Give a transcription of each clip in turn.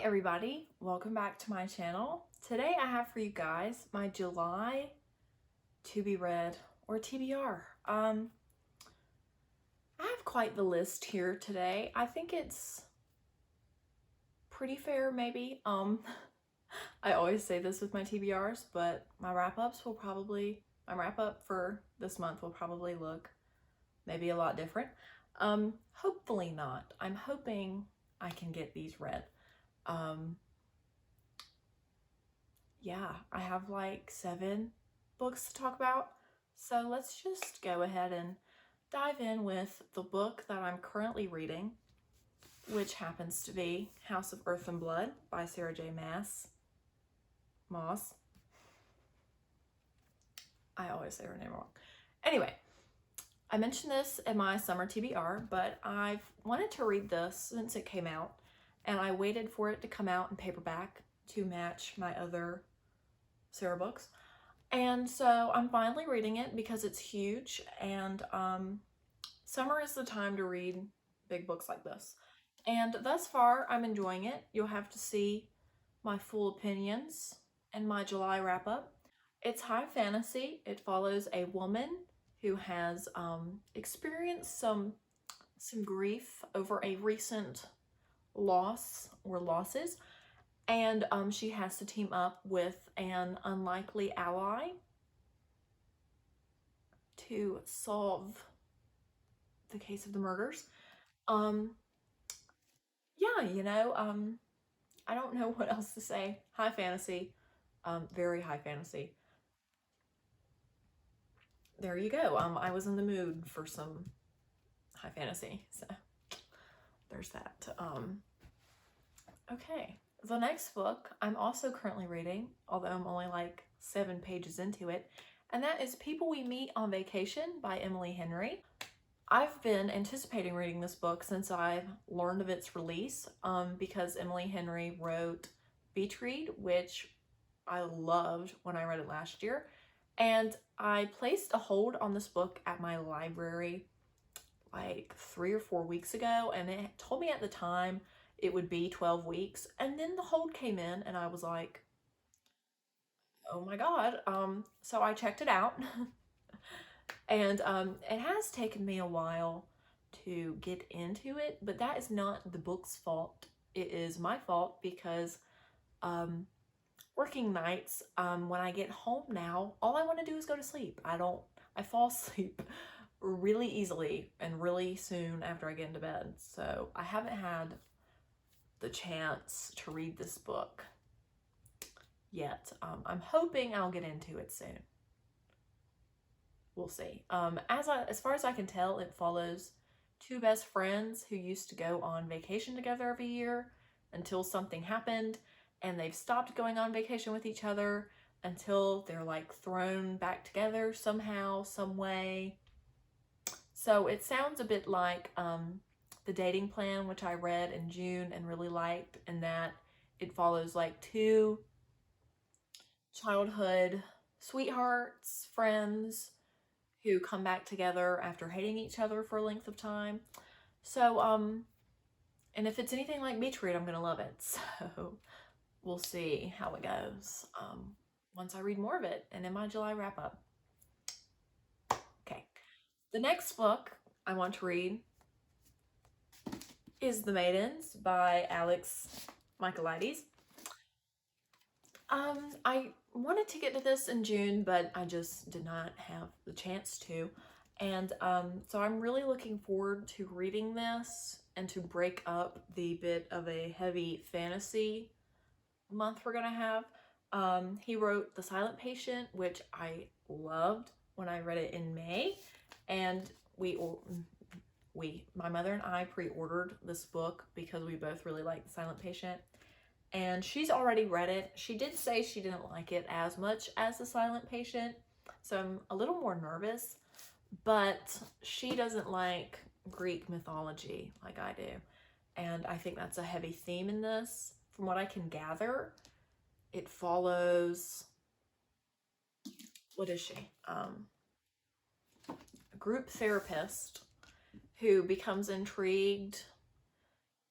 everybody, welcome back to my channel. Today I have for you guys my July to be read or TBR. I have quite the list here today. I think it's pretty fair maybe. I always say this with my TBRs, but my wrap-up for this month will probably look maybe a lot different. Hopefully not. I'm hoping I can get these read. Yeah, I have like 7 books to talk about. So let's just go ahead and dive in with the book that I'm currently reading, which happens to be House of Earth and Blood by Sarah J. Maas. I always say her name wrong. Anyway, I mentioned this in my summer TBR, but I've wanted to read this since it came out, and I waited for it to come out in paperback to match my other Sarah books. And so I'm finally reading it because it's huge, and summer is the time to read big books like this. And thus far, I'm enjoying it. You'll have to see my full opinions and my July wrap-up. It's high fantasy. It follows a woman who has experienced some grief over a recent loss or losses, and she has to team up with an unlikely ally to solve the case of the murders. Yeah, I don't know what else to say. High fantasy, very high fantasy. There you go. I was in the mood for some high fantasy, so there's that. Okay. The next book I'm also currently reading, although I'm only like 7 pages into it, and that is People We Meet on Vacation by Emily Henry. I've been anticipating reading this book since I've learned of its release, because Emily Henry wrote Beach Read, which I loved when I read it last year, and I placed a hold on this book at my library like 3 or 4 weeks ago, and it told me at the time it would be 12 weeks, and then the hold came in and I was like, oh my god. So I checked it out and it has taken me a while to get into it, but that is not the book's fault. It is my fault because working nights, when I get home now, all I want to do is go to sleep. I fall asleep really easily and really soon after I get into bed, so I haven't had the chance to read this book yet. I'm hoping I'll get into it soon. We'll see. As far as I can tell, it follows 2 best friends who used to go on vacation together every year until something happened, and they've stopped going on vacation with each other until they're like thrown back together somehow, some way. So it sounds a bit like The Dating Plan, which I read in June and really liked, in that it follows like 2 childhood sweethearts, friends, who come back together after hating each other for a length of time. So, and if it's anything like Beach Read, I'm gonna love it. So we'll see how it goes once I read more of it and in my July wrap-up. Okay, the next book I want to read is The Maidens by Alex Michaelides. I wanted to get to this in June, but I just did not have the chance to. And so I'm really looking forward to reading this and to break up the bit of a heavy fantasy month we're gonna have. He wrote The Silent Patient, which I loved when I read it in May, and my mother and I pre-ordered this book because we both really like The Silent Patient, and she's already read it. She did say she didn't like it as much as The Silent Patient, so I'm a little more nervous, but she doesn't like Greek mythology like I do, and I think that's a heavy theme in this. From what I can gather, it follows, what is she? A group therapist who becomes intrigued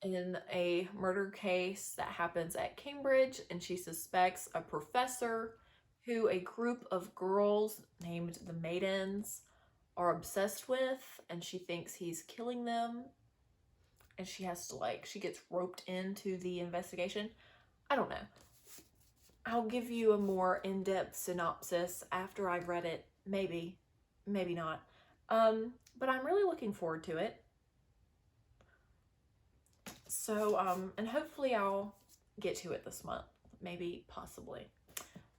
in a murder case that happens at Cambridge, and she suspects a professor who a group of girls named the Maidens are obsessed with, and she thinks he's killing them, and she has to, like, she gets roped into the investigation. I don't know. I'll give you a more in-depth synopsis after I've read it. Maybe, maybe not. But I'm really looking forward to it. So, and hopefully I'll get to it this month. Maybe, possibly.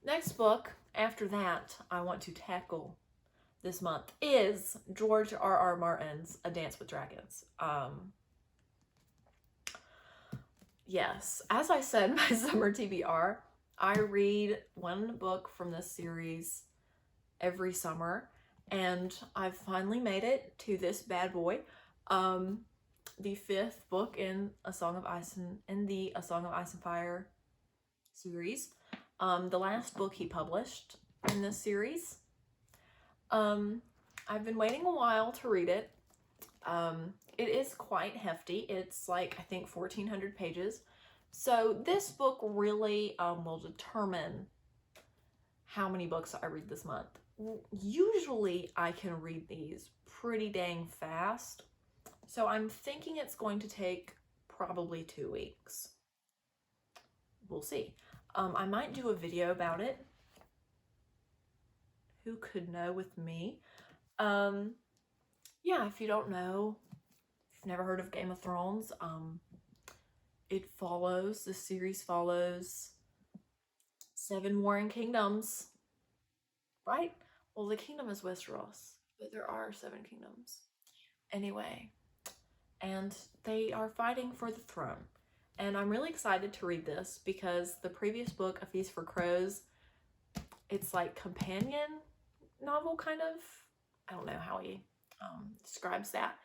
Next book after that I want to tackle this month is George R.R. Martin's A Dance with Dragons. Yes, as I said in my summer TBR, I read one book from this series every summer, and I've finally made it to this bad boy. The fifth book in the A Song of Ice and Fire series. The last book he published in this series. I've been waiting a while to read it. It is quite hefty. It's like, I think, 1,400 pages. So this book really will determine how many books I read this month. Usually I can read these pretty dang fast. So I'm thinking it's going to take probably 2 weeks. We'll see. I might do a video about it. Who could know with me? Yeah, if you don't know, if you've never heard of Game of Thrones, the series follows 7 warring kingdoms, right? Well, the kingdom is Westeros, but there are 7 kingdoms. Anyway, and they are fighting for the throne. And I'm really excited to read this because the previous book, A Feast for Crows, it's like companion novel kind of. I don't know how he describes that.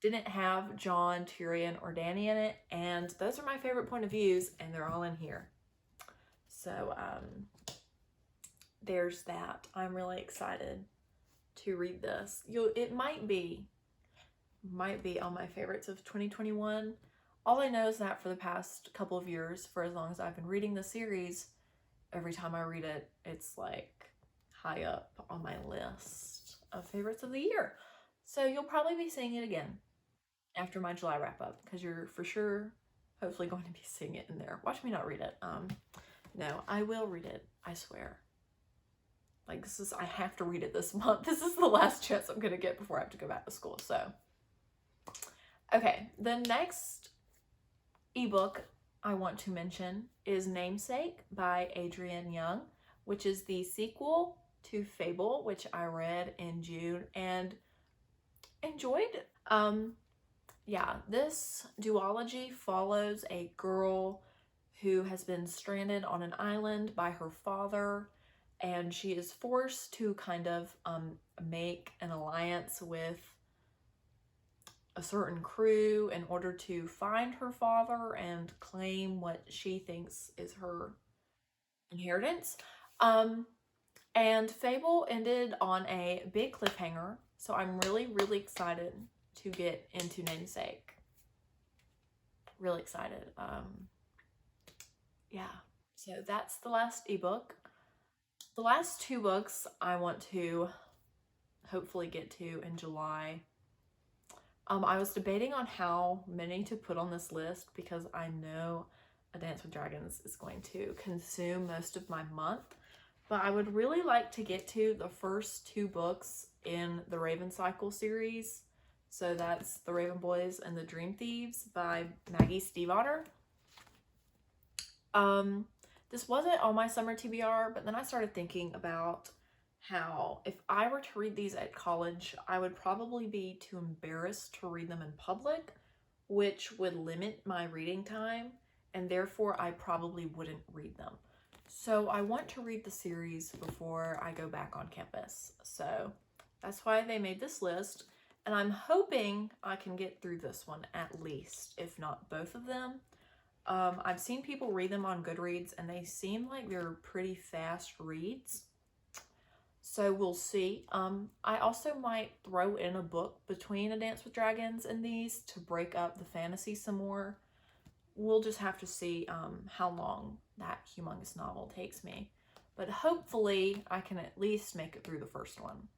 Didn't have Jon, Tyrion, or Dany in it, and those are my favorite point of views, and they're all in here. So there's that. I'm really excited to read this. It might be on my favorites of 2021. All I know is that for the past couple of years, for as long as I've been reading the series, every time I read it, it's like high up on my list of favorites of the year. So you'll probably be seeing it again after my July wrap up, because you're for sure hopefully going to be seeing it in there. Watch me not read it. No, I will read it, I swear. Like, I have to read it this month. This is the last chance I'm gonna get before I have to go back to school. So okay, the next ebook I want to mention is Namesake by Adrienne Young, which is the sequel to Fable, which I read in June and enjoyed. Yeah, this duology follows a girl who has been stranded on an island by her father, and she is forced to kind of make an alliance with a certain crew in order to find her father and claim what she thinks is her inheritance. And Fable ended on a big cliffhanger, so I'm really, really excited to get into Namesake. Really excited. Yeah, so that's the last ebook. The last 2 books I want to hopefully get to in July. I was debating on how many to put on this list because I know A Dance with Dragons is going to consume most of my month. But I would really like to get to the first 2 books in the Raven Cycle series. So that's The Raven Boys and the Dream Thieves by Maggie Stiefvater. This wasn't on my summer TBR, but then I started thinking about how if I were to read these at college, I would probably be too embarrassed to read them in public, which would limit my reading time, and therefore I probably wouldn't read them. So I want to read the series before I go back on campus. So that's why they made this list, and I'm hoping I can get through this one at least, if not both of them. I've seen people read them on Goodreads, and they seem like they're pretty fast reads. So we'll see. I also might throw in a book between A Dance with Dragons and these to break up the fantasy some more. we'll just have to see how long that humongous novel takes me. But hopefully I can at least make it through the first one.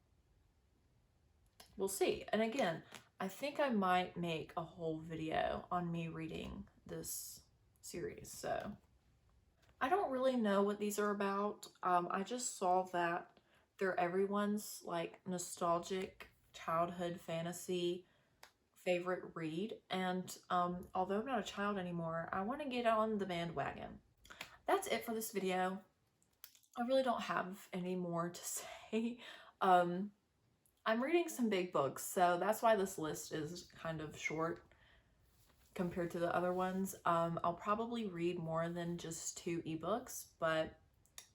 We'll see. And again, I think I might make a whole video on me reading this series. So I don't really know what these are about. I just saw that they're everyone's like nostalgic childhood fantasy favorite read. And although I'm not a child anymore, I want to get on the bandwagon. That's it for this video. I really don't have any more to say. I'm reading some big books, so that's why this list is kind of short compared to the other ones. I'll probably read more than just 2 ebooks, but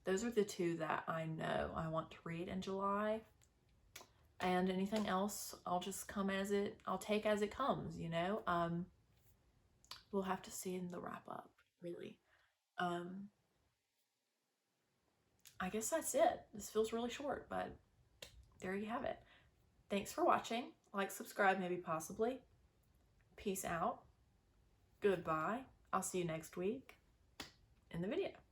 those are the 2 that I know I want to read in July. And anything else, I'll just I'll take as it comes, you know? We'll have to see in the wrap up, really. I guess that's it. This feels really short, but there you have it. Thanks for watching. Like, subscribe, maybe, possibly. Peace out. Goodbye. I'll see you next week in the video.